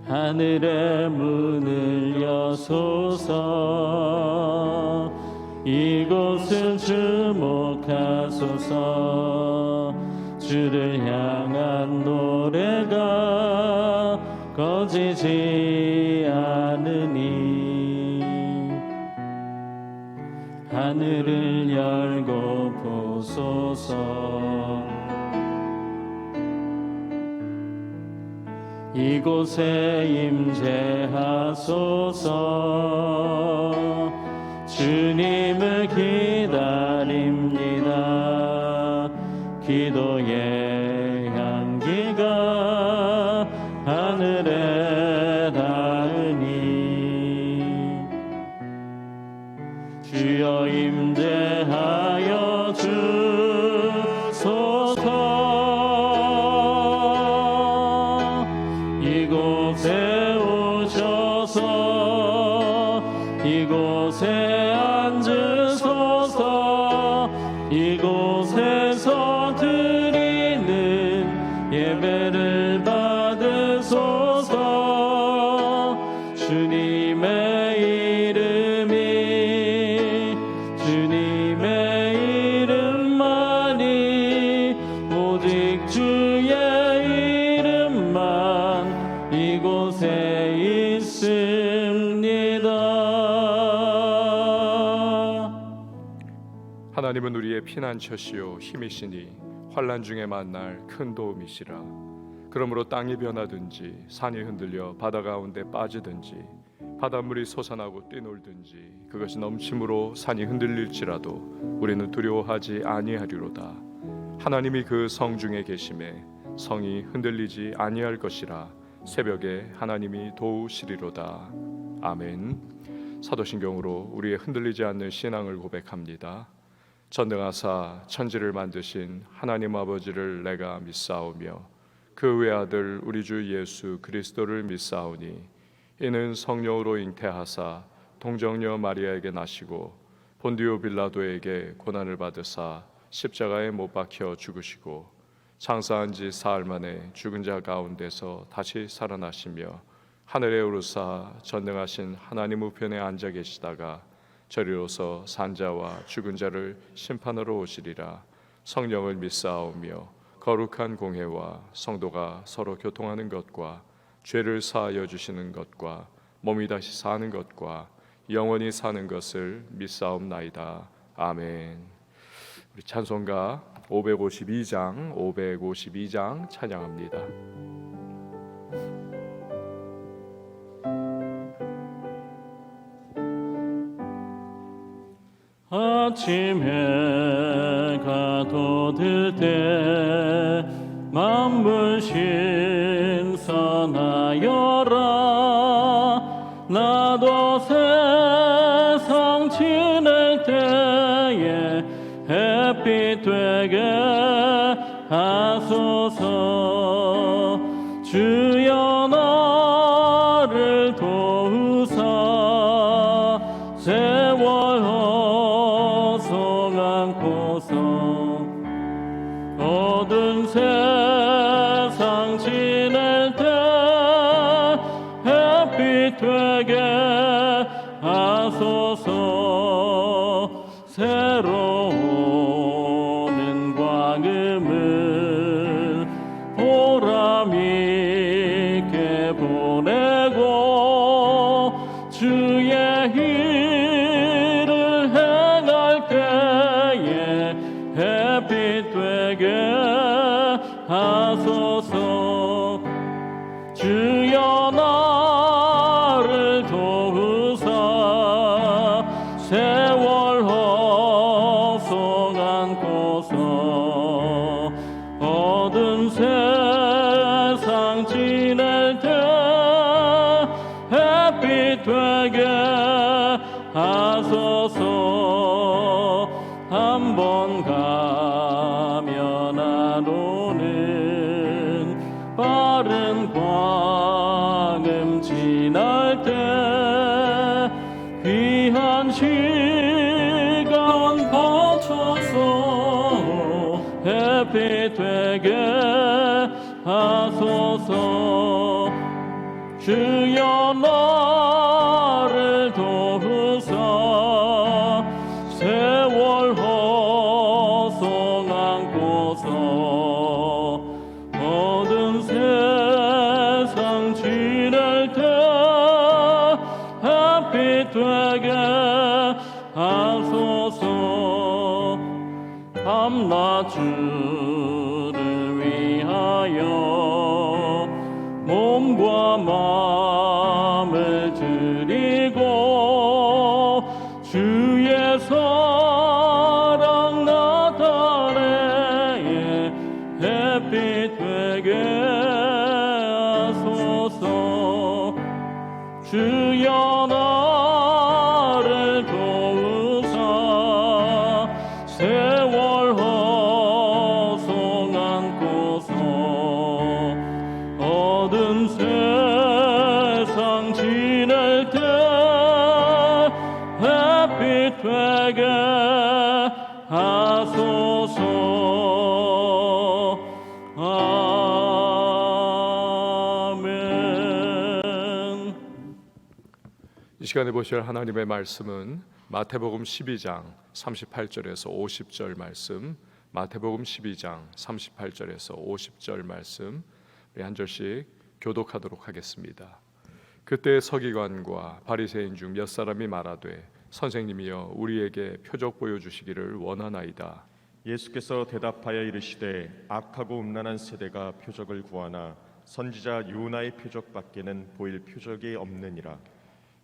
하늘의 문을 여소서. 이곳을 주목하소서. 주를 향한 노래가 꺼지지 않으니 하늘을 열고 보소서. 이곳에 임재하소서. 주님을 기다립니다. 기도의 향기가 하늘에 닿으니 주여 임재하여 주소서. 이곳에 오셔서 이곳에 앉으소서. 이곳에서 드리는 예배를 받으소서. 주님의 이름만이 오직 주의 이름만 이곳에 있습니다. 하나님은 우리의 피난처시요 힘이시니 환난 중에 만날 큰 도움이시라. 그러므로 땅이 변하든지 산이 흔들려 바다 가운데 빠지든지 바닷물이 솟아나고 뛰놀든지 그것이 넘침으로 산이 흔들릴지라도 우리는 두려워하지 아니하리로다. 하나님이 그 성 중에 계심에 성이 흔들리지 아니할 것이라. 새벽에 하나님이 도우시리로다. 아멘. 사도신경으로 우리의 흔들리지 않는 신앙을 고백합니다. 전능하사 천지를 만드신 하나님 아버지를 내가 믿사오며 그 외아들 우리 주 예수 그리스도를 믿사오니 이는 성령으로 잉태하사 동정녀 마리아에게 나시고 본디오 빌라도에게 고난을 받으사 십자가에 못 박혀 죽으시고 장사한 지 사흘 만에 죽은 자 가운데서 다시 살아나시며 하늘에 오르사 전능하신 하나님 우편에 앉아 계시다가 저리로서 산자와 죽은 자를 심판하러 오시리라. 성령을 믿사오며 거룩한 공회와 성도가 서로 교통하는 것과 죄를 사하여 주시는 것과 몸이 다시 사는 것과 영원히 사는 것을 믿사옵나이다. 아멘. 우리 찬송가 552장 찬양합니다. 아침에 가돋을 때 만물 신선하여라. 나도 세상 지낼 때에 햇빛 되게 하소서. 주여 나를 도우사 세월 안고서 어두운 세상 지낼 때 햇빛 되게 하소서. 새로운 광음을 보람 있게 보내고 주의 일을 행할 때에 햇빛 되게 하소서. 주여 나를 도우사 세월 허송 안고서 어두운 세상 지낼 때 햇빛 되게 하소서. 한 번 가면 안 오는 빠른 광음 지날 때 귀한 시간 바쳐서 햇빛 되게 하소서. 주여 나를 도우사 세월 허송 안고서 모든 세상 지낼 때 햇빛 되게 하소서. 밤낮 주를 위하여 몸과 마음을 드리고 주의 사랑 나타내 햇빛 되게 하소서. 주여 나를 도우사 세월 허송 안고서 얻은 세상 지낼 때 햇빛 되게 하소서. 아멘. 이 시간에 보실 하나님의 말씀은 마태복음 12장 38절에서 50절 말씀, 마태복음 12장 38절에서 50절 말씀, 우리 한 절씩 교독하도록 하겠습니다. 그때 서기관과 바리새인 중 몇 사람이 말하되 선생님이여 우리에게 표적 보여주시기를 원하나이다. 예수께서 대답하여 이르시되 악하고 음란한 세대가 표적을 구하나 선지자 요나의 표적밖에는 보일 표적이 없느니라.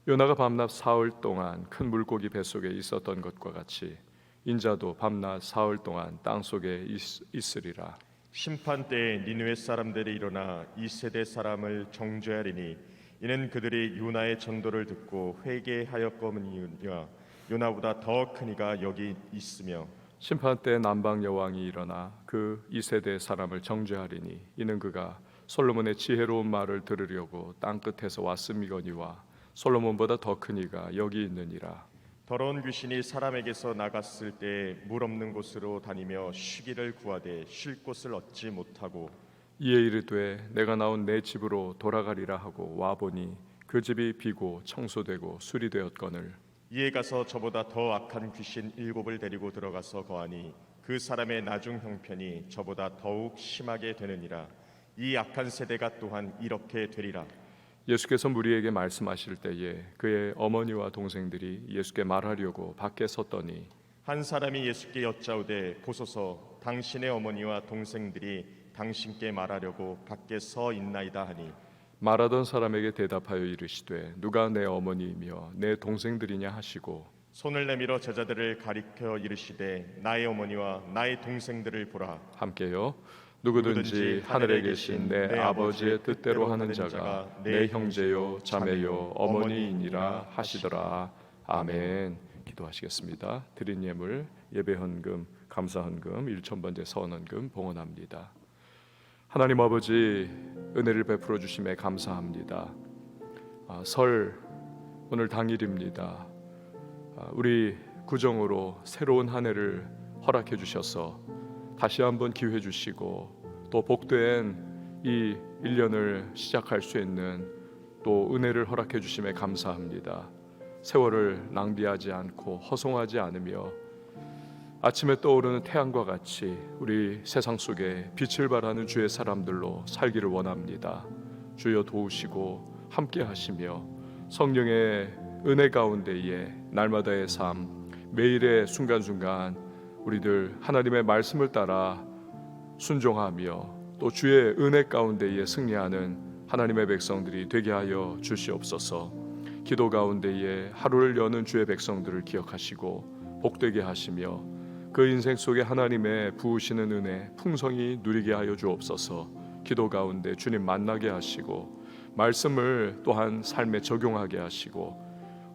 요나가 밤낮 사흘 동안 큰 물고기 뱃속에 있었던 것과 같이 인자도 밤낮 사흘 동안 땅속에 있으리라. 심판 때에 니느웨 사람들이 일어나 이 세대 사람을 정죄하리니 이는 그들이 요나의 전도를 듣고 회개하였거니와 요나보다 더 큰 이가 여기 있으며 심판 때 남방 여왕이 일어나 그 이 세대 사람을 정죄하리니 이는 그가 솔로몬의 지혜로운 말을 들으려고 땅 끝에서 왔음이거니와 솔로몬보다 더 큰 이가 여기 있느니라. 더러운 귀신이 사람에게서 나갔을 때 물 없는 곳으로 다니며 쉬기를 구하되 쉴 곳을 얻지 못하고 이에 이르되 내가 나온 내 집으로 돌아가리라 하고 와보니 그 집이 비고 청소되고 수리되었거늘 이에 가서 저보다 더 악한 귀신 7을 데리고 들어가서 거하니 그 사람의 나중 형편이 저보다 더욱 심하게 되느니라. 이 악한 세대가 또한 이렇게 되리라. 예수께서 무리에게 말씀하실 때에 그의 어머니와 동생들이 예수께 말하려고 밖에 섰더니 한 사람이 예수께 여짜오되 보소서 당신의 어머니와 동생들이 당신께 말하려고 밖에 서 있나이다 하니 말하던 사람에게 대답하여 이르시되 누가 내 어머니이며 내 동생들이냐 하시고 손을 내밀어 제자들을 가리켜 이르시되 나의 어머니와 나의 동생들을 보라. 함께요. 누구든지 하늘에 계신 내 아버지의 뜻대로 하는 자가 내 형제요 자매요 어머니이니라 하시더라. 아멘. 기도하시겠습니다. 드린 예물 예배 헌금 감사 헌금 1000번째 서원 헌금 봉헌합니다. 하나님 아버지 은혜를 베풀어 주심에 감사합니다. 설 오늘 당일입니다. 우리 구정으로 새로운 한 해를 허락해 주셔서 다시 한번 기회 주시고 또 복된 이 1년을 시작할 수 있는 또 은혜를 허락해 주심에 감사합니다. 세월을 낭비하지 않고 허송하지 않으며 아침에 떠오르는 태양과 같이 우리 세상 속에 빛을 발하는 주의 사람들로 살기를 원합니다. 주여 도우시고 함께 하시며 성령의 은혜 가운데에 날마다의 삶 매일의 순간순간 우리들 하나님의 말씀을 따라 순종하며 또 주의 은혜 가운데에 승리하는 하나님의 백성들이 되게 하여 주시옵소서. 기도 가운데에 하루를 여는 주의 백성들을 기억하시고 복되게 하시며 그 인생 속에 하나님의 부으시는 은혜 풍성히 누리게 하여 주옵소서. 기도 가운데 주님 만나게 하시고 말씀을 또한 삶에 적용하게 하시고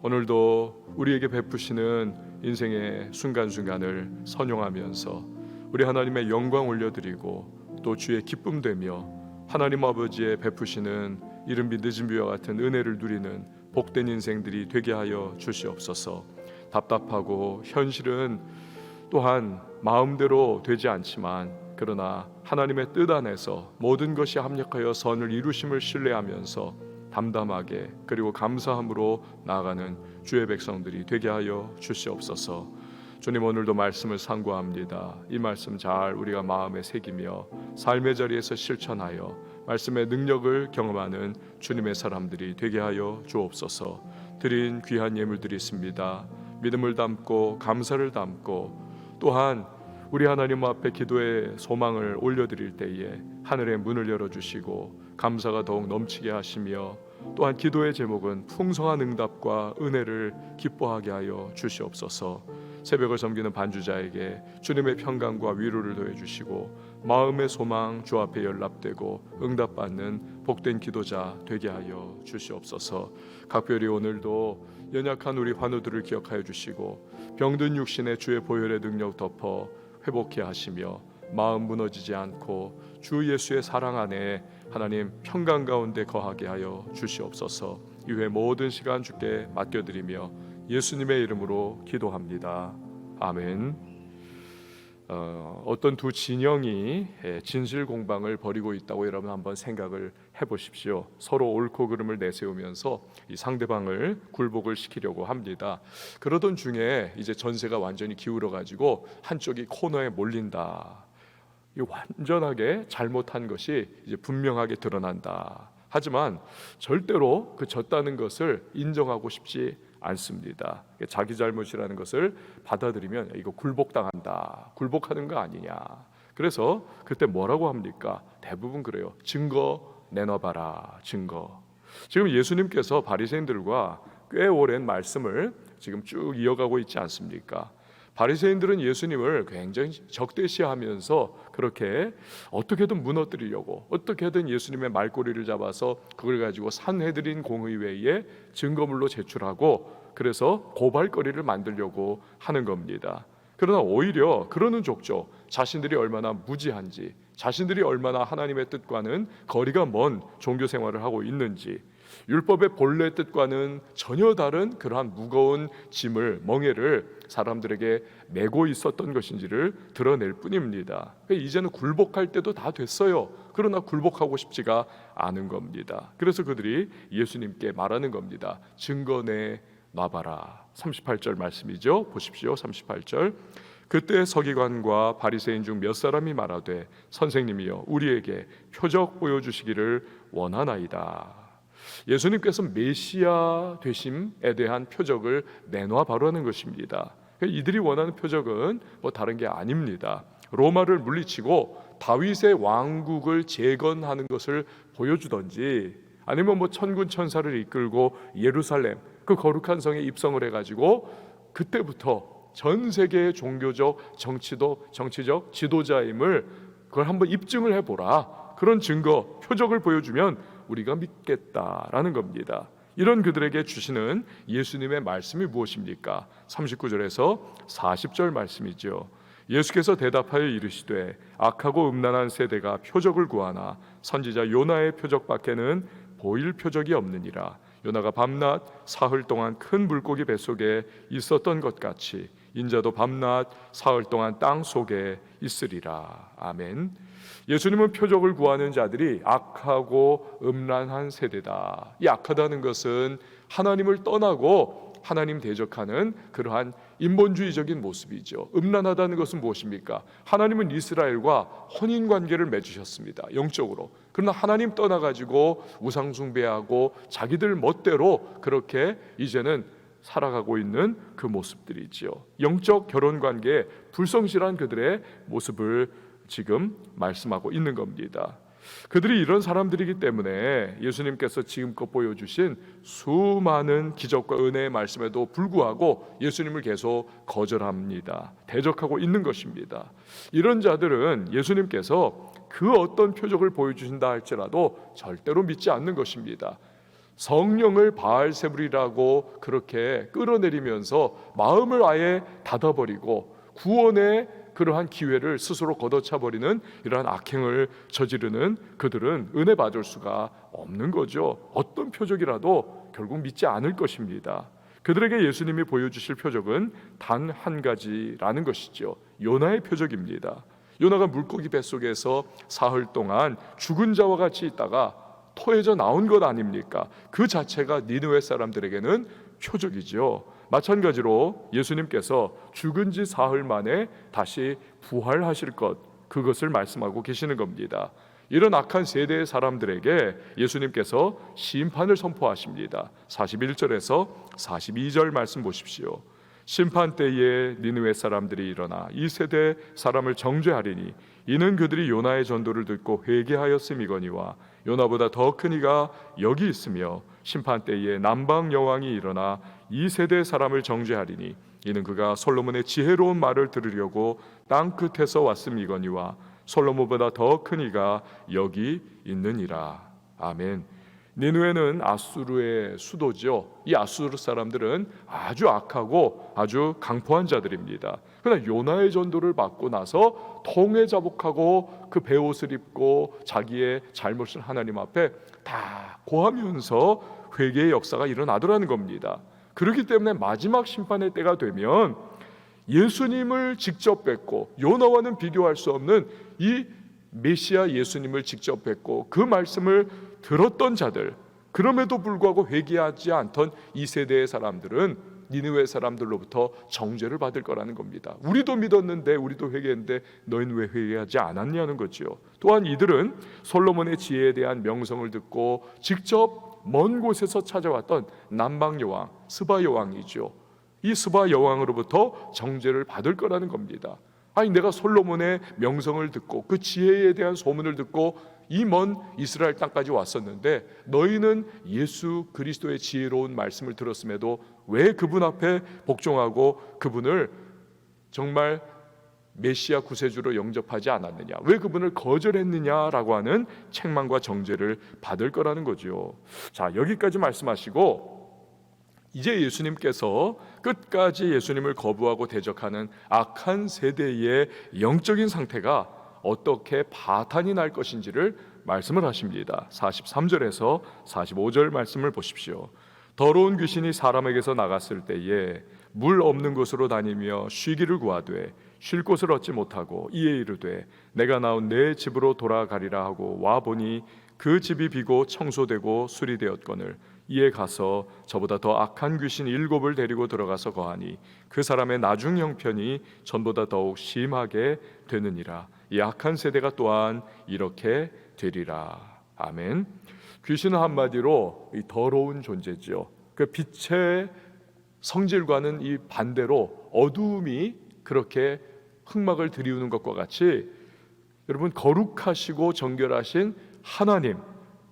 오늘도 우리에게 베푸시는 인생의 순간순간을 선용하면서 우리 하나님의 영광 올려드리고 또 주의 기쁨 되며 하나님 아버지의 베푸시는 이른 비 늦은 비와 같은 은혜를 누리는 복된 인생들이 되게 하여 주시옵소서. 답답하고 현실은 또한 마음대로 되지 않지만 그러나 하나님의 뜻 안에서 모든 것이 합력하여 선을 이루심을 신뢰하면서 담담하게 그리고 감사함으로 나아가는 주의 백성들이 되게 하여 주시옵소서. 주님, 오늘도 말씀을 상고합니다. 이 말씀 잘 우리가 마음에 새기며 삶의 자리에서 실천하여 말씀의 능력을 경험하는 주님의 사람들이 되게 하여 주옵소서. 드린 귀한 예물들이 있습니다. 믿음을 담고 감사를 담고 또한 우리 하나님 앞에 기도의 소망을 올려드릴 때에 하늘의 문을 열어주시고 감사가 더욱 넘치게 하시며 또한 기도의 제목은 풍성한 응답과 은혜를 기뻐하게 하여 주시옵소서. 새벽을 섬기는 반주자에게 주님의 평강과 위로를 더해주시고 마음의 소망 주 앞에 연락되고 응답받는 복된 기도자 되게 하여 주시옵소서. 각별히 오늘도 연약한 우리 환우들을 기억하여 주시고 병든 육신의 주의 보혈의 능력 덮어 회복케 하시며 마음 무너지지 않고 주 예수의 사랑 안에 하나님 평강 가운데 거하게 하여 주시옵소서. 이후에 모든 시간 주께 맡겨드리며 예수님의 이름으로 기도합니다. 아멘. 어떤 두 진영이 진실 공방을 벌이고 있다고 여러분 한번 생각을 해보십시오. 서로 옳고 그름을 내세우면서 이 상대방을 굴복을 시키려고 합니다. 그러던 중에 이제 전세가 완전히 기울어 가지고 한쪽이 코너에 몰린다. 이 완전하게 잘못한 것이 이제 분명하게 드러난다. 하지만 절대로 그 졌다는 것을 인정하고 싶지 않습니다. 자기 잘못이라는 것을 받아들이면 이거 굴복당한다, 굴복하는 거 아니냐. 그래서 그때 뭐라고 합니까? 대부분 그래요. 증거 내놔봐라, 증거. 지금 예수님께서 바리새인들과 꽤 오랜 말씀을 지금 쭉 이어가고 있지 않습니까? 바리새인들은 예수님을 굉장히 적대시하면서 그렇게 어떻게든 무너뜨리려고 어떻게든 예수님의 말꼬리를 잡아서 그걸 가지고 산헤드린 공의회에 증거물로 제출하고 그래서 고발거리를 만들려고 하는 겁니다. 그러나 오히려 그러는 족족 자신들이 얼마나 무지한지, 자신들이 얼마나 하나님의 뜻과는 거리가 먼 종교 생활을 하고 있는지, 율법의 본래 뜻과는 전혀 다른 그러한 무거운 짐을, 멍에를 사람들에게 메고 있었던 것인지를 드러낼 뿐입니다. 이제는 굴복할 때도 다 됐어요. 그러나 굴복하고 싶지가 않은 겁니다. 그래서 그들이 예수님께 말하는 겁니다. 증거 내놔봐라. 38절 말씀이죠. 보십시오. 38절. 그때 서기관과 바리새인 중 몇 사람이 말하되 선생님이여 우리에게 표적 보여주시기를 원하나이다. 예수님께서 메시아 되심에 대한 표적을 내놔 바라는 것입니다. 이들이 원하는 표적은 뭐 다른 게 아닙니다. 로마를 물리치고 다윗의 왕국을 재건하는 것을 보여주든지 아니면 뭐 천군 천사를 이끌고 예루살렘 그 거룩한 성에 입성을 해가지고 그때부터 전 세계의 종교적 정치적 지도자임을 그걸 한번 입증을 해보라. 그런 증거 표적을 보여주면 우리가 믿겠다라는 겁니다. 이런 그들에게 주시는 예수님의 말씀이 무엇입니까? 39절에서 40절 말씀이죠. 예수께서 대답하여 이르시되 악하고 음란한 세대가 표적을 구하나 선지자 요나의 표적밖에는 보일 표적이 없느니라. 요나가 밤낮 사흘 동안 큰 물고기 뱃속에 있었던 것 같이 인자도 밤낮 사흘 동안 땅 속에 있으리라. 아멘. 예수님은 표적을 구하는 자들이 악하고 음란한 세대다. 이 악하다는 것은 하나님을 떠나고 하나님 대적하는 그러한 인본주의적인 모습이죠. 음란하다는 것은 무엇입니까? 하나님은 이스라엘과 혼인 관계를 맺으셨습니다. 영적으로. 그러나 하나님 떠나가지고 우상 숭배하고 자기들 멋대로 그렇게 이제는 살아가고 있는 그 모습들이지요. 영적 결혼 관계에 불성실한 그들의 모습을 지금 말씀하고 있는 겁니다. 그들이 이런 사람들이기 때문에 예수님께서 지금껏 보여주신 수많은 기적과 은혜의 말씀에도 불구하고 예수님을 계속 거절합니다. 대적하고 있는 것입니다. 이런 자들은 예수님께서 그 어떤 표적을 보여주신다 할지라도 절대로 믿지 않는 것입니다. 성령을 바알세불이라고 그렇게 끌어내리면서 마음을 아예 닫아버리고 구원의 그러한 기회를 스스로 걷어차버리는 이러한 악행을 저지르는 그들은 은혜 받을 수가 없는 거죠. 어떤 표적이라도 결국 믿지 않을 것입니다. 그들에게 예수님이 보여주실 표적은 단 한 가지라는 것이죠. 요나의 표적입니다. 요나가 물고기 뱃속에서 사흘 동안 죽은 자와 같이 있다가 토해져 나온 것 아닙니까? 그 자체가 니느웨 사람들에게는 표적이죠. 마찬가지로 예수님께서 죽은 지 사흘 만에 다시 부활하실 것, 그것을 말씀하고 계시는 겁니다. 이런 악한 세대의 사람들에게 예수님께서 심판을 선포하십니다. 41절에서 42절 말씀 보십시오. 심판 때에 니느웨 사람들이 일어나 이 세대 사람을 정죄하리니 이는 그들이 요나의 전도를 듣고 회개하였음이거니와 요나보다 더 큰 이가 여기 있으며 심판 때에 남방 여왕이 일어나 이 세대 사람을 정죄하리니 이는 그가 솔로몬의 지혜로운 말을 들으려고 땅 끝에서 왔음이거니와 솔로몬보다 더 큰 이가 여기 있느니라. 아멘. 니느웨는 아수르의 수도죠. 이 아수르 사람들은 아주 악하고 아주 강포한 자들입니다. 그러나 요나의 전도를 받고 나서 통회자복하고 그 베옷을 입고 자기의 잘못을 하나님 앞에 다 고하면서 회개의 역사가 일어나더라는 겁니다. 그렇기 때문에 마지막 심판의 때가 되면 예수님을 직접 뵙고 요나와는 비교할 수 없는 이 메시아 예수님을 직접 뵙고 그 말씀을 들었던 자들, 그럼에도 불구하고 회개하지 않던 이 세대의 사람들은 니느웨 사람들로부터 정죄를 받을 거라는 겁니다. 우리도 믿었는데, 우리도 회개했는데 너희는 왜 회개하지 않았냐는 거죠. 또한 이들은 솔로몬의 지혜에 대한 명성을 듣고 직접 먼 곳에서 찾아왔던 남방 여왕 스바 여왕이죠. 이 스바 여왕으로부터 정죄를 받을 거라는 겁니다. 아니, 내가 솔로몬의 명성을 듣고 그 지혜에 대한 소문을 듣고 이 먼 이스라엘 땅까지 왔었는데 너희는 예수 그리스도의 지혜로운 말씀을 들었음에도 왜 그분 앞에 복종하고 그분을 정말 메시아 구세주로 영접하지 않았느냐, 왜 그분을 거절했느냐라고 하는 책망과 정죄를 받을 거라는 거죠. 자, 여기까지 말씀하시고 이제 예수님께서 끝까지 예수님을 거부하고 대적하는 악한 세대의 영적인 상태가 어떻게 파탄이 날 것인지를 말씀을 하십니다. 43절에서 45절 말씀을 보십시오. 더러운 귀신이 사람에게서 나갔을 때에 물 없는 곳으로 다니며 쉬기를 구하되 쉴 곳을 얻지 못하고 이에 이르되 내가 나온 내 집으로 돌아가리라 하고 와보니 그 집이 비고 청소되고 수리되었거늘 이에 가서 저보다 더 악한 귀신 7을 데리고 들어가서 거하니 그 사람의 나중 형편이 전보다 더욱 심하게 되느니라. 이 악한 세대가 또한 이렇게 되리라. 아멘. 귀신은 한마디로 이 더러운 존재죠. 그 빛의 성질과는 이 반대로 어두움이 그렇게 흑막을 드리우는 것과 같이 여러분, 거룩하시고 정결하신 하나님,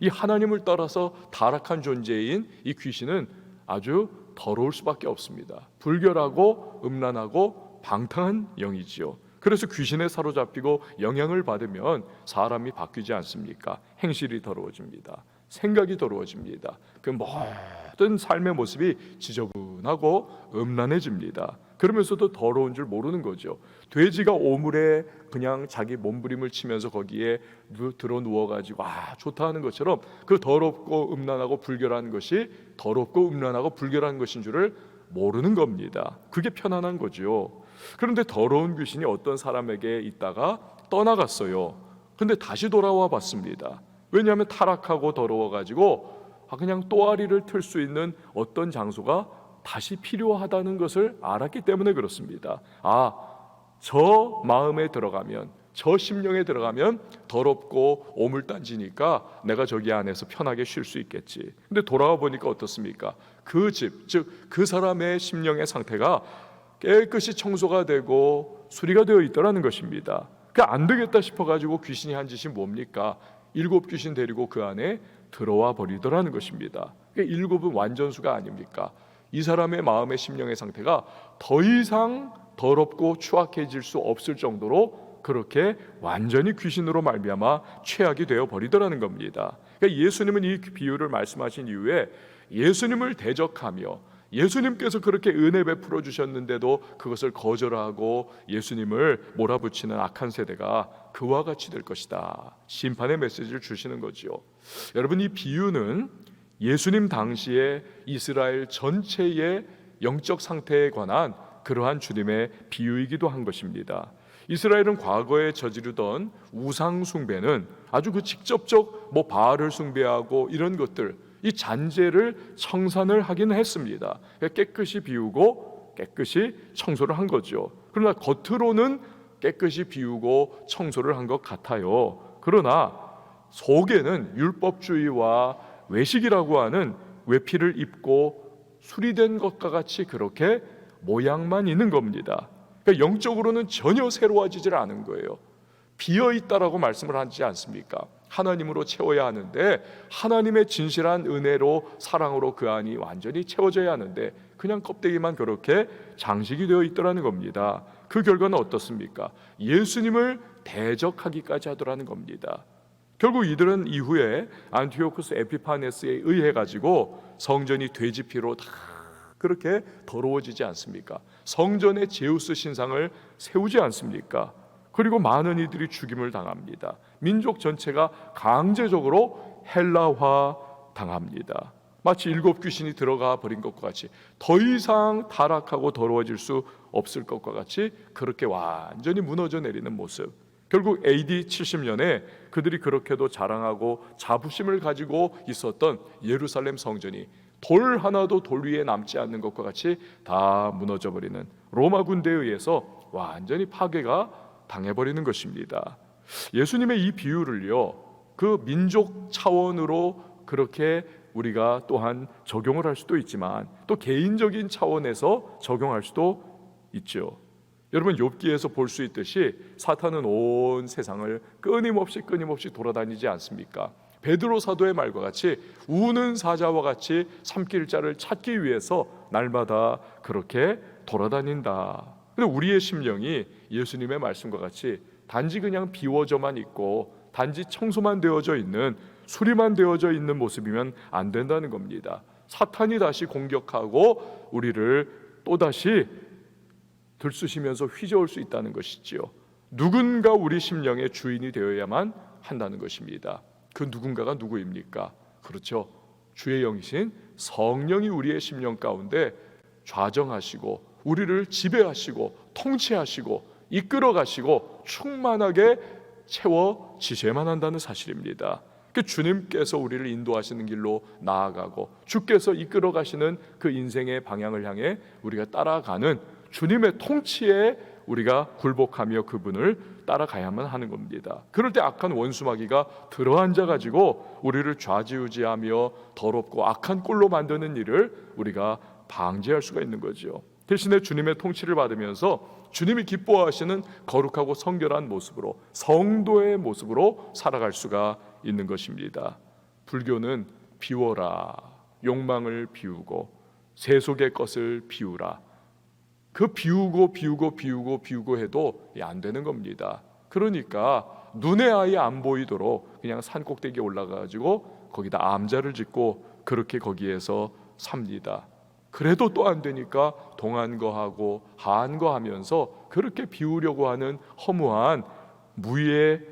이 하나님을 따라서 타락한 존재인 이 귀신은 아주 더러울 수밖에 없습니다. 불결하고 음란하고 방탕한 영이지요. 그래서 귀신에 사로잡히고 영향을 받으면 사람이 바뀌지 않습니까? 행실이 더러워집니다. 생각이 더러워집니다. 그 모든 삶의 모습이 지저분하고 음란해집니다. 그러면서도 더러운 줄 모르는 거죠. 돼지가 오물에 그냥 자기 몸부림을 치면서 거기에 들어 누워가지고 좋다 하는 것처럼 그 더럽고 음란하고 불결한 것이 더럽고 음란하고 불결한 것인 줄을 모르는 겁니다. 그게 편안한 거죠. 그런데 더러운 귀신이 어떤 사람에게 있다가 떠나갔어요. 근데 다시 돌아와 봤습니다. 왜냐하면 타락하고 더러워가지고 그냥 또아리를 틀 수 있는 어떤 장소가 다시 필요하다는 것을 알았기 때문에 그렇습니다. 저 마음에 들어가면, 저 심령에 들어가면 더럽고 오물단지니까 내가 저기 안에서 편하게 쉴 수 있겠지. 근데 돌아와 보니까 어떻습니까? 그 집, 즉 그 사람의 심령의 상태가 깨끗이 청소가 되고 수리가 되어 있더라는 것입니다. 안 되겠다 싶어가지고 귀신이 한 짓이 뭡니까? 7 귀신 데리고 그 안에 들어와 버리더라는 것입니다. 7은 완전수가 아닙니까? 이 사람의 마음의 심령의 상태가 더 이상 더럽고 추악해질 수 없을 정도로 그렇게 완전히 귀신으로 말미암아 최악이 되어 버리더라는 겁니다. 그러니까 예수님은 이 비유를 말씀하신 이후에 예수님을 대적하며 예수님께서 그렇게 은혜 베풀어 주셨는데도 그것을 거절하고 예수님을 몰아붙이는 악한 세대가 그와 같이 될 것이다. 심판의 메시지를 주시는 거죠. 여러분, 이 비유는 예수님 당시에 이스라엘 전체의 영적 상태에 관한 그러한 주님의 비유이기도 한 것입니다. 이스라엘은 과거에 저지르던 우상 숭배는 아주 그 직접적 바알을 숭배하고 이런 것들, 이 잔재를 청산을 하긴 했습니다. 깨끗이 비우고 깨끗이 청소를 한 거죠. 그러나 겉으로는 깨끗이 비우고 청소를 한 것 같아요. 그러나 속에는 율법주의와 외식이라고 하는 외피를 입고 수리된 것과 같이 그렇게 모양만 있는 겁니다. 그러니까 영적으로는 전혀 새로워지질 않은 거예요. 비어있다라고 말씀을 하지 않습니까? 하나님으로 채워야 하는데, 하나님의 진실한 은혜로 사랑으로 그 안이 완전히 채워져야 하는데 그냥 껍데기만 그렇게 장식이 되어 있더라는 겁니다. 그 결과는 어떻습니까? 예수님을 대적하기까지 하더라는 겁니다. 결국 이들은 이후에 안티오쿠스 에피파네스에 의해 가지고 성전이 돼지피로 다 그렇게 더러워지지 않습니까? 성전에 제우스 신상을 세우지 않습니까? 그리고 많은 이들이 죽임을 당합니다. 민족 전체가 강제적으로 헬라화 당합니다. 마치 7 귀신이 들어가 버린 것과 같이 더 이상 타락하고 더러워질 수 없을 것과 같이 그렇게 완전히 무너져 내리는 모습. 결국 AD 70년에 그들이 그렇게도 자랑하고 자부심을 가지고 있었던 예루살렘 성전이 돌 하나도 돌 위에 남지 않는 것과 같이 다 무너져 버리는, 로마 군대에 의해서 완전히 파괴가 당해버리는 것입니다. 예수님의 이 비유를요, 그 민족 차원으로 그렇게 우리가 또한 적용을 할 수도 있지만 또 개인적인 차원에서 적용할 수도 있죠. 여러분, 욥기에서 볼 수 있듯이 사탄은 온 세상을 끊임없이 돌아다니지 않습니까? 베드로 사도의 말과 같이 우는 사자와 같이 삼킬 자를 찾기 위해서 날마다 그렇게 돌아다닌다. 근데 우리의 심령이 예수님의 말씀과 같이 단지 그냥 비워져만 있고 단지 청소만 되어져 있는, 수리만 되어져 있는 모습이면 안 된다는 겁니다. 사탄이 다시 공격하고 우리를 또다시 들쑤시면서 휘저을 수 있다는 것이지요. 누군가 우리 심령의 주인이 되어야만 한다는 것입니다. 그 누군가가 누구입니까? 그렇죠, 주의 영이신 성령이 우리의 심령 가운데 좌정하시고 우리를 지배하시고 통치하시고 이끌어가시고 충만하게 채워지셔야만 한다는 사실입니다. 그 주님께서 우리를 인도하시는 길로 나아가고 주께서 이끌어가시는 그 인생의 방향을 향해 우리가 따라가는 주님의 통치에 우리가 굴복하며 그분을 따라가야만 하는 겁니다. 그럴 때 악한 원수마귀가 들어앉아 가지고 우리를 좌지우지하며 더럽고 악한 꼴로 만드는 일을 우리가 방지할 수가 있는 거죠. 대신에 주님의 통치를 받으면서 주님이 기뻐하시는 거룩하고 성결한 모습으로, 성도의 모습으로 살아갈 수가 있는 것입니다. 불교는 비워라, 욕망을 비우고 세속의 것을 비우라. 그 비우고 해도 안 되는 겁니다. 그러니까 눈에 아예 안 보이도록 그냥 산 꼭대기에 올라가가지고 거기다 암자를 짓고 그렇게 거기에서 삽니다. 그래도 또 안 되니까 동한 거 하고 하한 거 하면서 그렇게 비우려고 하는 허무한 무의의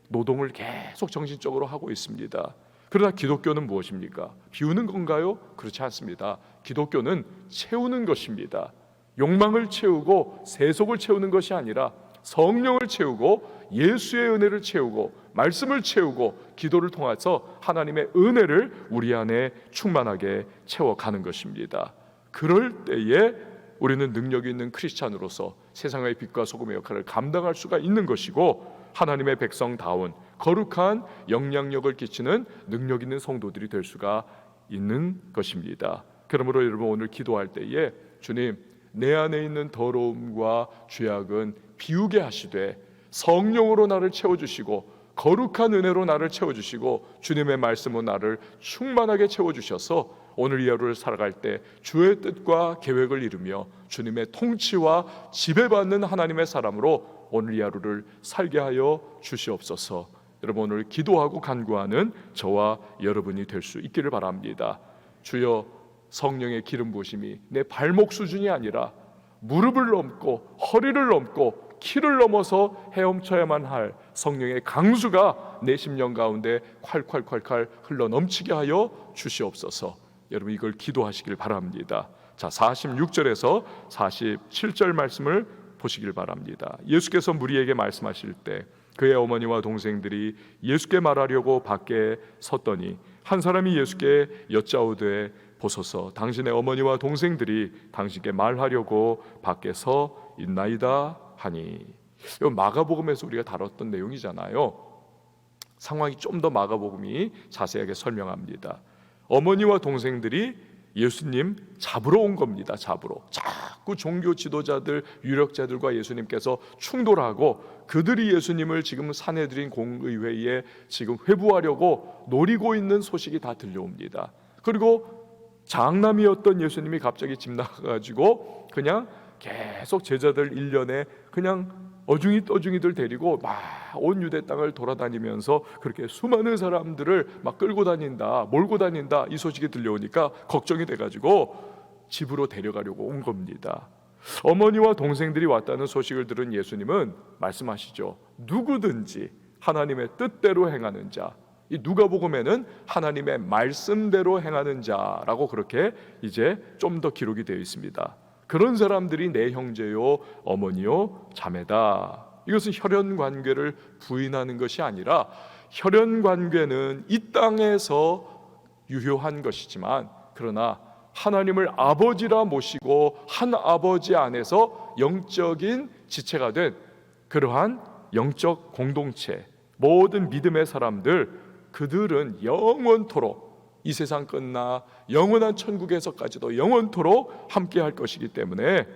노동을 계속 정신적으로 하고 있습니다. 그러나 기독교는 무엇입니까? 비우는 건가요? 그렇지 않습니다. 기독교는 채우는 것입니다. 욕망을 채우고 세속을 채우는 것이 아니라 성령을 채우고 예수의 은혜를 채우고 말씀을 채우고 기도를 통해서 하나님의 은혜를 우리 안에 충만하게 채워가는 것입니다. 그럴 때에 우리는 능력 있는 크리스찬으로서 세상의 빛과 소금의 역할을 감당할 수가 있는 것이고, 하나님의 백성다운 거룩한 영향력을 끼치는 능력 있는 성도들이 될 수가 있는 것입니다. 그러므로 여러분, 오늘 기도할 때에 주님, 내 안에 있는 더러움과 죄악은 비우게 하시되 성령으로 나를 채워주시고 거룩한 은혜로 나를 채워주시고 주님의 말씀으로 나를 충만하게 채워주셔서 오늘 이 하루를 살아갈 때 주의 뜻과 계획을 이루며 주님의 통치와 지배받는 하나님의 사람으로 오늘 이 하루를 살게 하여 주시옵소서. 여러분, 오늘 기도하고 간구하는 저와 여러분이 될 수 있기를 바랍니다. 주여, 성령의 기름 부으심이 내 발목 수준이 아니라 무릎을 넘고 허리를 넘고 키를 넘어서 헤엄쳐야만 할 성령의 강수가 내 심령 가운데 콸콸콸콸 흘러 넘치게 하여 주시옵소서. 여러분, 이걸 기도하시길 바랍니다. 자, 46절에서 47절 말씀을 보시길 바랍니다. 예수께서 무리에게 말씀하실 때 그의 어머니와 동생들이 예수께 말하려고 밖에 섰더니 한 사람이 예수께 여짜오되 보소서 당신의 어머니와 동생들이 당신께 말하려고 밖에 서 있나이다 하니. 이건 마가복음에서 우리가 다뤘던 내용이잖아요. 상황이 좀 더 마가복음이 자세하게 설명합니다. 어머니와 동생들이 예수님 잡으러 온 겁니다. 잡으러. 자꾸 종교 지도자들, 유력자들과 예수님께서 충돌하고 그들이 예수님을 지금 사내들인 공의회에 지금 회부하려고 노리고 있는 소식이 다 들려옵니다. 그리고 장남이었던 예수님이 갑자기 집 나가가지고 그냥 계속 제자들 1년에 그냥 어중이 떠중이들 데리고 막 온 유대 땅을 돌아다니면서 그렇게 수많은 사람들을 막 끌고 다닌다, 몰고 다닌다 이 소식이 들려오니까 걱정이 돼가지고 집으로 데려가려고 온 겁니다. 어머니와 동생들이 왔다는 소식을 들은 예수님은 말씀하시죠. 누구든지 하나님의 뜻대로 행하는 자, 이 누가복음에는 하나님의 말씀대로 행하는 자라고 그렇게 이제 좀 더 기록이 되어 있습니다. 그런 사람들이 내 형제요 어머니요 자매다. 이것은 혈연 관계를 부인하는 것이 아니라 혈연 관계는 이 땅에서 유효한 것이지만 그러나 하나님을 아버지라 모시고 한 아버지 안에서 영적인 지체가 된 그러한 영적 공동체, 모든 믿음의 사람들, 그들은 영원토록 이 세상 끝나 영원한 천국에서까지도 영원토록 함께 할 것이기 때문에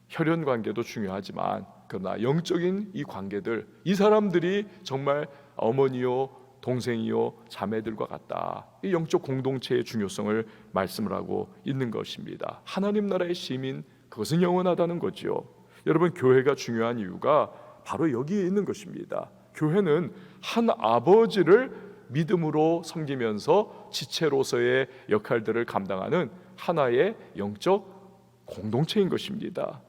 혈연 관계도 중요하지만 그러나 영적인 이 관계들, 이 사람들이 정말 어머니요 동생이요 자매들과 같다. 이 영적 공동체의 중요성을 말씀을 하고 있는 것입니다. 하나님 나라의 시민, 그것은 영원하다는 거죠. 여러분, 교회가 중요한 이유가 바로 여기에 있는 것입니다. 교회는 한 아버지를 믿음으로 섬기면서 지체로서의 역할들을 감당하는 하나의 영적 공동체인 것입니다.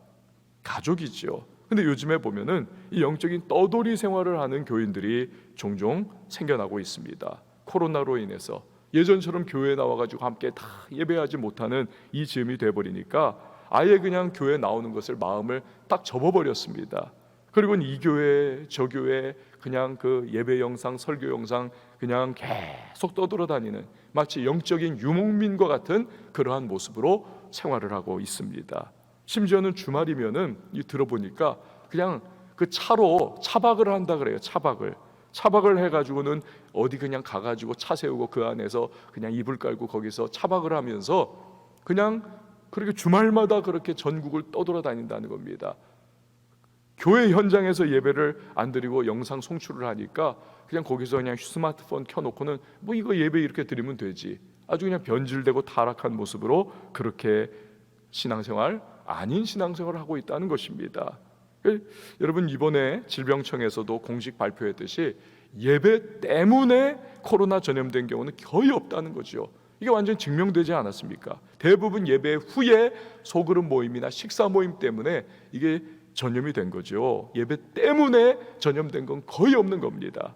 가족이죠. 근데 요즘에 보면은 이 영적인 떠돌이 생활을 하는 교인들이 종종 생겨나고 있습니다. 코로나로 인해서 예전처럼 교회에 나와가지고 함께 다 예배하지 못하는 이 즈음이 돼버리니까 아예 그냥 교회 나오는 것을 마음을 딱 접어버렸습니다. 그리고 이 교회 저 교회 그냥 그 예배 영상 설교 영상 그냥 계속 떠돌아다니는 마치 영적인 유목민과 같은 그러한 모습으로 생활을 하고 있습니다. 심지어는 주말이면은 들어보니까 그냥 그 차로 차박을 한다 그래요. 차박을 해가지고는 어디 그냥 가가지고 차 세우고 그 안에서 그냥 이불 깔고 거기서 차박을 하면서 그냥 그렇게 주말마다 그렇게 전국을 떠돌아다닌다는 겁니다. 교회 현장에서 예배를 안 드리고 영상 송출을 하니까 그냥 거기서 그냥 스마트폰 켜놓고는 뭐 이거 예배 이렇게 드리면 되지, 아주 그냥 변질되고 타락한 모습으로 그렇게 신앙생활 아닌 신앙생활을 하고 있다는 것입니다. 여러분, 이번에 질병청에서도 공식 발표했듯이 예배 때문에 코로나 전염된 경우는 거의 없다는 거죠. 이게 완전히 증명되지 않았습니까? 대부분 예배 후에 소그룹 모임이나 식사 모임 때문에 이게 전염이 된 거죠. 예배 때문에 전염된 건 거의 없는 겁니다.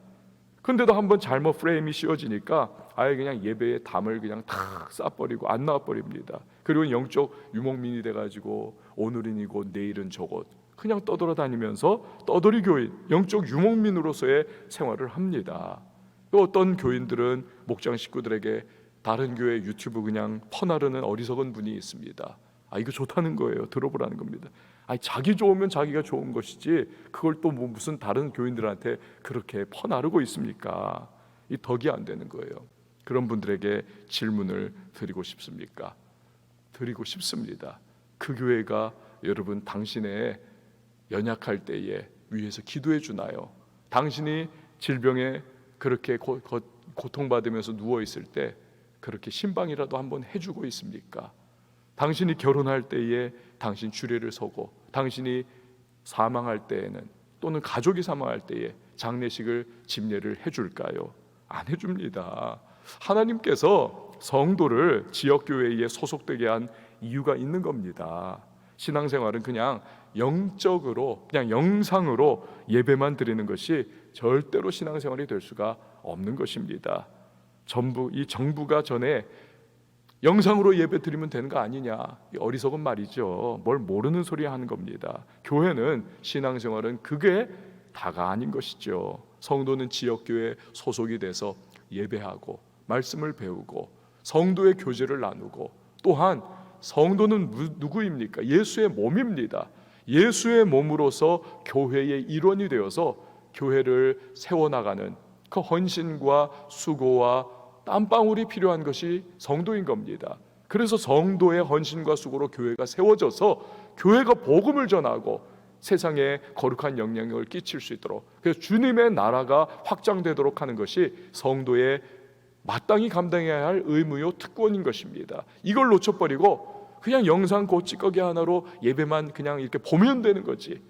근데도 한번 잘못 프레임이 씌워지니까 아예 그냥 예배의 담을 그냥 탁 싸버리고 안 나와버립니다. 그리고 영적 유목민이 돼가지고 오늘은 이곳 내일은 저곳 그냥 떠돌아다니면서 떠돌이 교인, 영적 유목민으로서의 생활을 합니다. 또 어떤 교인들은 목장 식구들에게 다른 교회 유튜브 그냥 퍼나르는 어리석은 분이 있습니다. 이거 좋다는 거예요. 들어보라는 겁니다. 자기 좋으면 자기가 좋은 것이지 그걸 또 뭐 무슨 다른 교인들한테 그렇게 퍼나르고 있습니까? 이 덕이 안 되는 거예요. 그런 분들에게 질문을 드리고 싶습니까? 드리고 싶습니다. 그 교회가 여러분 당신의 연약할 때에 위해서 기도해 주나요? 당신이 질병에 그렇게 고통받으면서 누워 있을 때 그렇게 신방이라도 한번 해주고 있습니까? 당신이 결혼할 때에 당신 주례를 서고 당신이 사망할 때에는 또는 가족이 사망할 때에 장례식을 집례를 해줄까요? 안 해줍니다. 하나님께서 성도를 지역교회에 소속되게 한 이유가 있는 겁니다. 신앙생활은 그냥 영적으로 그냥 영상으로 예배만 드리는 것이 절대로 신앙생활이 될 수가 없는 것입니다. 이 정부가 전에 영상으로 예배 드리면 되는 거 아니냐, 어리석은 말이죠. 뭘 모르는 소리 하는 겁니다. 교회는, 신앙생활은 그게 다가 아닌 것이죠. 성도는 지역교회 소속이 돼서 예배하고 말씀을 배우고 성도의 교제를 나누고, 또한 성도는 누구입니까? 예수의 몸입니다. 예수의 몸으로서 교회의 일원이 되어서 교회를 세워나가는 그 헌신과 수고와 땀방울이 필요한 것이 성도인 겁니다. 그래서 성도의 헌신과 수고로 교회가 세워져서 교회가 복음을 전하고 세상에 거룩한 영향력을 끼칠 수 있도록, 그래서 주님의 나라가 확장되도록 하는 것이 성도의 마땅히 감당해야 할 의무요 특권인 것입니다. 이걸 놓쳐버리고 그냥 영상 찌꺼기 하나로 예배만 그냥 이렇게 보면 되는 거지,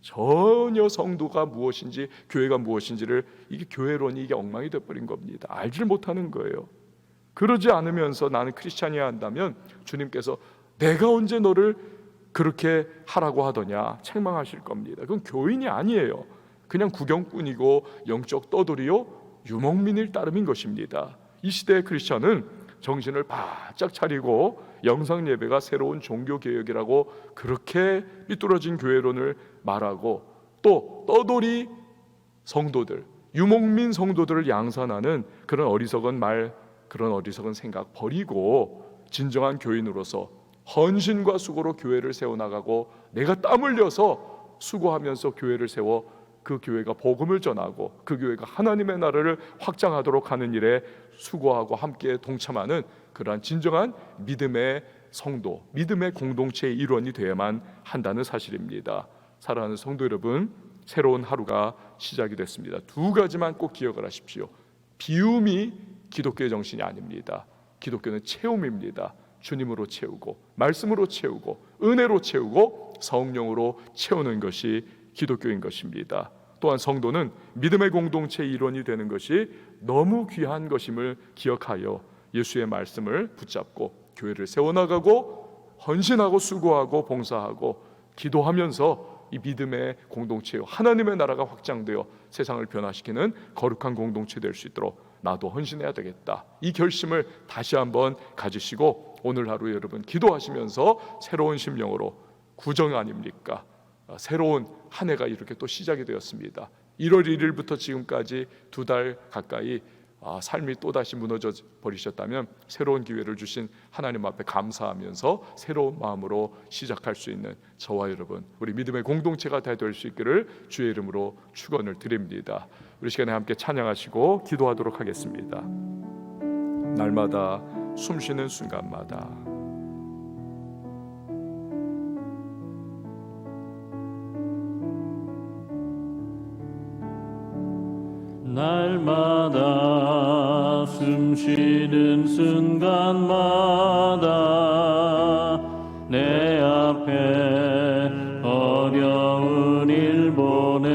전혀 성도가 무엇인지 교회가 무엇인지를, 이게 교회론이 이게 엉망이 되어버린 겁니다. 알지를 못하는 거예요. 그러지 않으면서 나는 크리스찬이야 한다면 주님께서 내가 언제 너를 그렇게 하라고 하더냐 책망하실 겁니다. 그건 교인이 아니에요. 그냥 구경꾼이고 영적 떠돌이요 유목민일 따름인 것입니다. 이 시대의 크리스찬은 정신을 바짝 차리고 영상 예배가 새로운 종교 개혁이라고 그렇게 삐뚤어진 교회론을 말하고, 또 떠돌이 성도들, 유목민 성도들을 양산하는 그런 어리석은 말, 그런 어리석은 생각 버리고 진정한 교인으로서 헌신과 수고로 교회를 세워나가고, 내가 땀 흘려서 수고하면서 교회를 세워 그 교회가 복음을 전하고 그 교회가 하나님의 나라를 확장하도록 하는 일에 수고하고 함께 동참하는 그러한 진정한 믿음의 성도, 믿음의 공동체의 일원이 되어야만 한다는 사실입니다. 사랑하는 성도 여러분, 새로운 하루가 시작이 됐습니다. 두 가지만 꼭 기억을 하십시오. 비움이 기독교의 정신이 아닙니다. 기독교는 채움입니다. 주님으로 채우고 말씀으로 채우고 은혜로 채우고 성령으로 채우는 것이 기독교인 것입니다. 또한 성도는 믿음의 공동체의 일원이 되는 것이 너무 귀한 것임을 기억하여 예수의 말씀을 붙잡고 교회를 세워나가고 헌신하고 수고하고 봉사하고 기도하면서 이 믿음의 공동체요 하나님의 나라가 확장되어 세상을 변화시키는 거룩한 공동체 될 수 있도록 나도 헌신해야 되겠다, 이 결심을 다시 한번 가지시고 오늘 하루 여러분 기도하시면서 새로운 심령으로, 구정 아닙니까? 새로운 한 해가 이렇게 또 시작이 되었습니다. 1월 1일부터 지금까지 2달 가까이 삶이 또다시 무너져 버리셨다면 새로운 기회를 주신 하나님 앞에 감사하면서 새로운 마음으로 시작할 수 있는 저와 여러분, 우리 믿음의 공동체가 다 될 수 있기를 주의 이름으로 축원을 드립니다. 우리 시간에 함께 찬양하시고 기도하도록 하겠습니다. 날마다 숨쉬는 순간마다 날마다 숨쉬는 순간마다 내 앞에 어려운 일 보내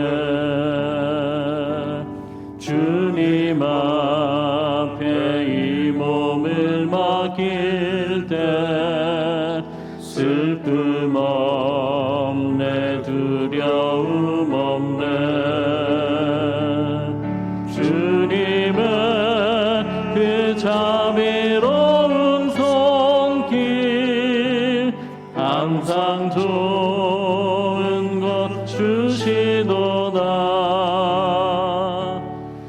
주님 앞에 이 몸을 맡길 때 슬픔 없네 두려움 없네 자비로운 손길 항상 좋은 것 주시도다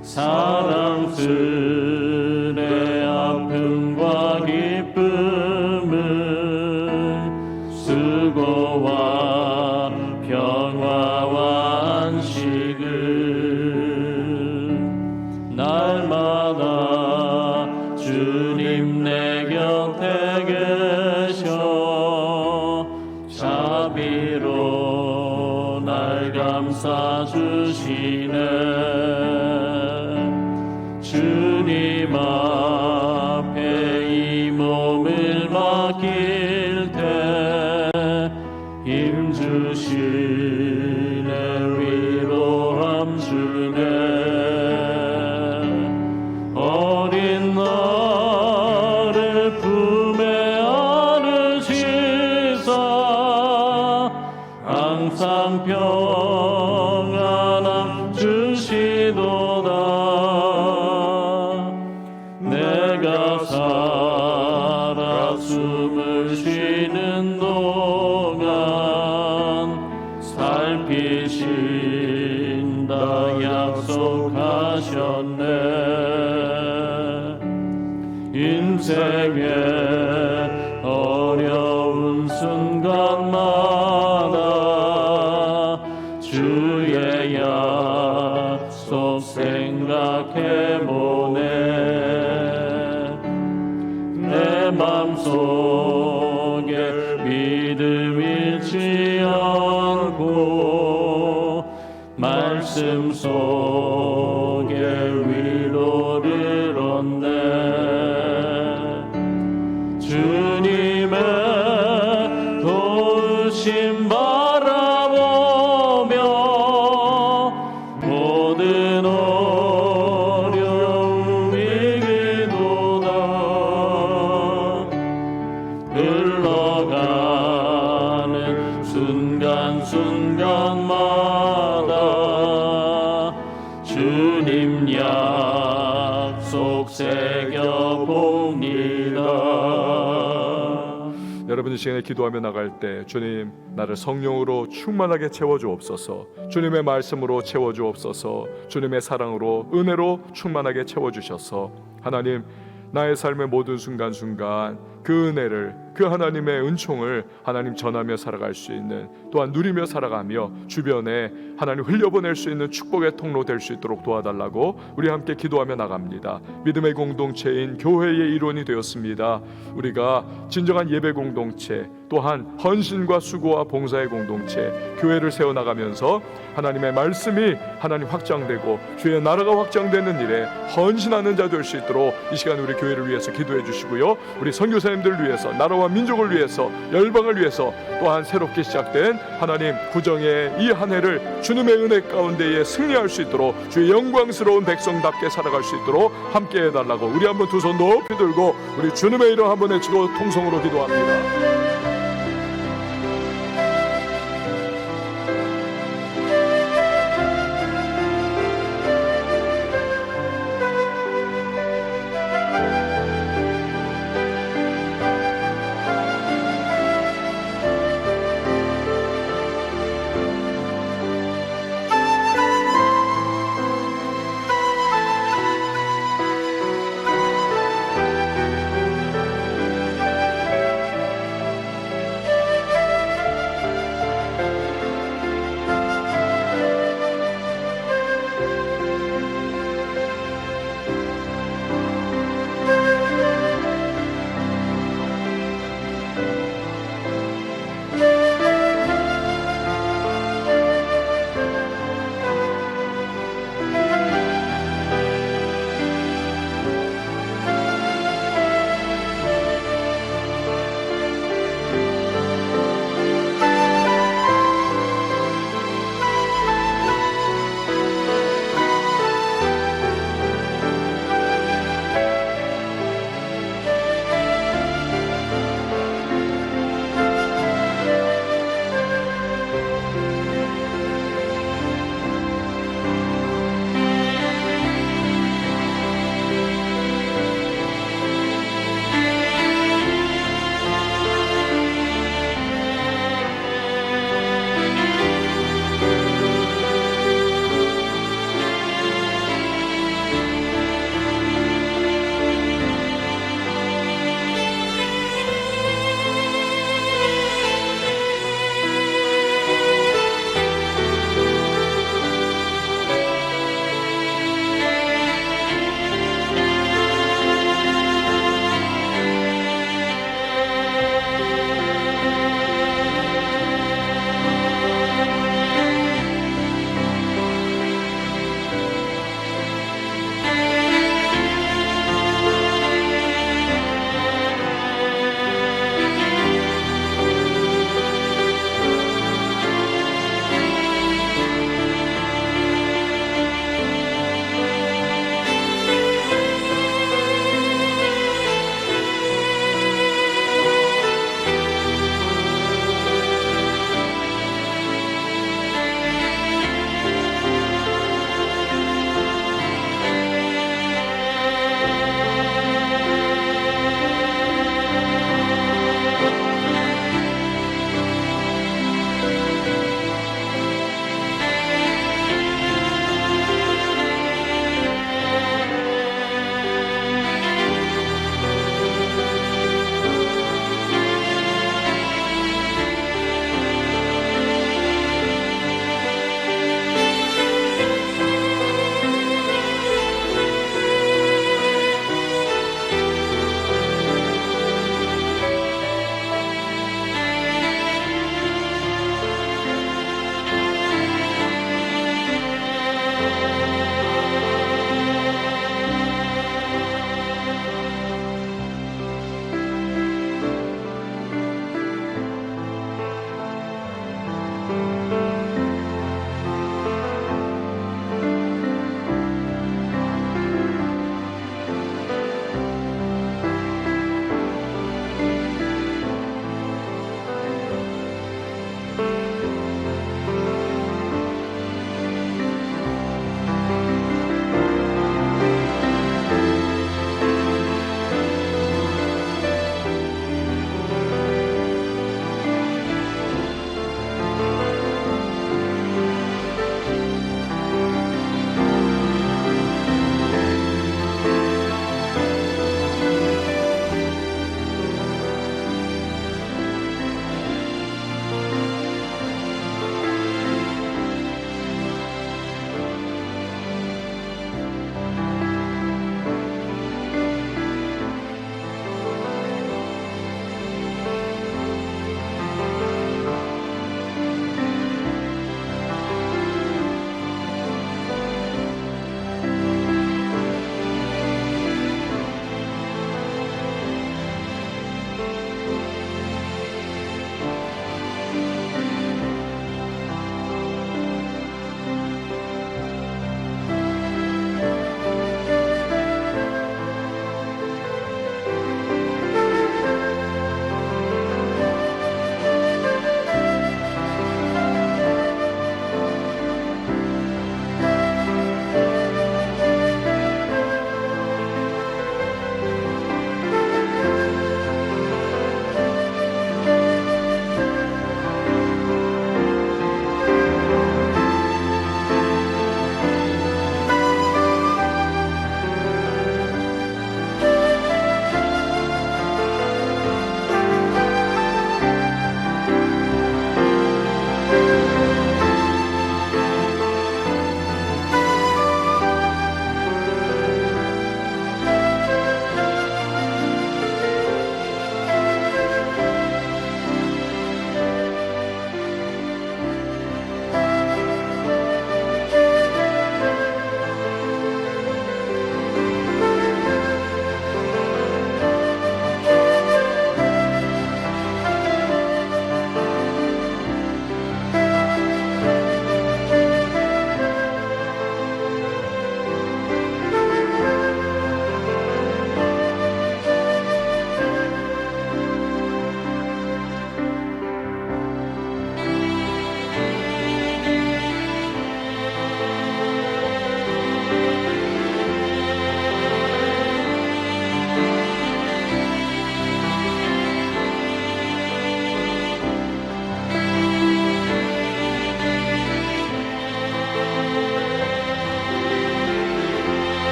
사랑스레 아픔과 기쁨을 수고와 평화와 안식을 날마다 주님 내 곁에 계셔 자비로 날 감싸 주시네 주님 앞에 이 몸을 맡길 때 힘 주시네 위로함 주네 어린 나를 품에 안으시사 항상 평안함 주시도다 내가 살아 인생의 어려운 순간마다 주의 약속 생각해보네. 내 맘속에 믿음 잃지 않고 말씀 속에 위로를 얻네. 주님의 도우심 바라보며 모든 어려움 이기도다. 흘러가는 순간순간마다 주님 약속 새겨봅니다. 여러분 이 시간에 기도하며 나갈 때 주님 나를 성령으로 충만하게 채워주옵소서. 주님의 말씀으로 채워주옵소서. 주님의 사랑으로 은혜로 충만하게 채워주셔서 하나님 나의 삶의 모든 순간순간 그 은혜를 그 하나님의 은총을 하나님 전하며 살아갈 수 있는 또한 누리며 살아가며 주변에 하나님 흘려보낼 수 있는 축복의 통로 될 수 있도록 도와달라고 우리 함께 기도하며 나갑니다. 믿음의 공동체인 교회의 일원이 되었습니다. 우리가 진정한 예배 공동체 또한 헌신과 수고와 봉사의 공동체 교회를 세워나가면서 하나님의 말씀이 하나님 확장되고 주의 나라가 확장되는 일에 헌신하는 자 될 수 있도록 이 시간 우리 교회를 위해서 기도해 주시고요. 우리 선교사님들을 위해서 나라와 민족을 위해서 열방을 위해서 또한 새롭게 시작된 하나님 구정의 이 한 해를 주님의 은혜 가운데에 승리할 수 있도록 주의 영광스러운 백성답게 살아갈 수 있도록 함께 해달라고 우리 한번 두 손 높이 들고 우리 주님의 이름 한번 외치고 통성으로 기도합니다.